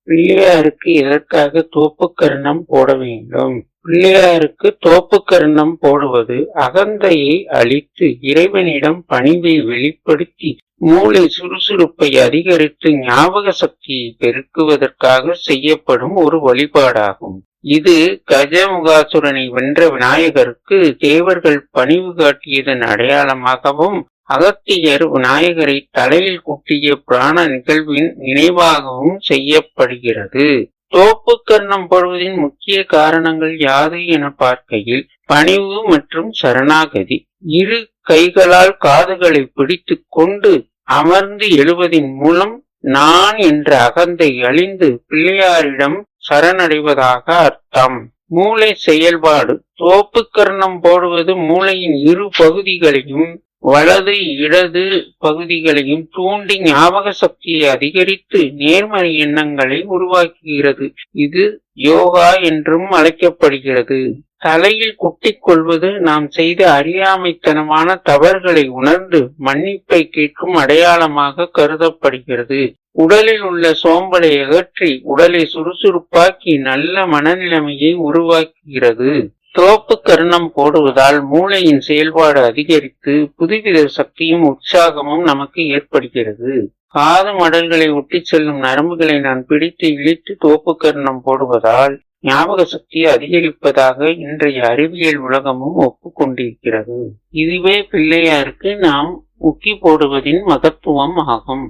பிள்ளையாருக்கு எதற்காக தோப்புக்கரணம் போட வேண்டும்? பிள்ளையாருக்கு தோப்புக்கரணம் போடுவது அகந்தையை அழித்து இறைவனிடம் பணிவை வெளிப்படுத்தி மூளை சுறுசுறுப்பை அதிகரித்து ஞாபக சக்தியை பெருக்குவதற்காக செய்யப்படும் ஒரு வழிபாடாகும். இது கஜமுகாசுரனை வென்ற விநாயகருக்கு தேவர்கள் பணிவு காட்டியதன் அடையாளமாகவும், அகத்தியர் விநாயகரை தலையில் குட்டிய பிராண நிகழ்வின் நினைவாகவும் செய்யப்படுகிறது. தோப்புக்கரணம் போடுவதின் முக்கிய காரணங்கள் யாது என பார்க்கையில், பணிவு மற்றும் சரணாகதி. இரு கைகளால் காதுகளை பிடித்து கொண்டு அமர்ந்து எழுவதின் மூலம் நான் என்ற அகந்தை அழிந்து பிள்ளையாரிடம் சரணடைவதாக அர்த்தம். மூளை செயல்பாடு. தோப்புக்கரணம் போடுவது மூளையின் இரு பகுதிகளையும் வலது இடது பகுதிகளையும் தூண்டி ஞாபக சக்தியை அதிகரித்து நேர்மறை எண்ணங்களை உருவாக்குகிறது. இது யோகா என்றும் அழைக்கப்படுகிறது. தலையில் குட்டிக் கொள்வது நாம் செய்த அறியாமைத்தனமான தவறுகளை உணர்ந்து மன்னிப்பை கேட்கும் அடையாளமாக கருதப்படுகிறது. உடலில் உள்ள சோம்பலை அகற்றி உடலை சுறுசுறுப்பாக்கி நல்ல மனநிலைமையை உருவாக்குகிறது. தோப்புக்கரணம் போடுவதால் மூளையின் செயல்பாடு அதிகரித்து புதுவித சக்தியும் உற்சாகமும் நமக்கு ஏற்படுகிறது. காது மடல்களை ஒட்டி செல்லும் நரம்புகளை நான் பிடித்து இழுத்து தோப்புக்கரணம் போடுவதால் ஞாபக சக்தியை அதிகரிப்பதாக இன்றைய அறிவியல் உலகமும் ஒப்புக்கொண்டிருக்கிறது. இதுவே பிள்ளையாருக்கு நாம் உக்கி போடுவதின் மகத்துவம் ஆகும்.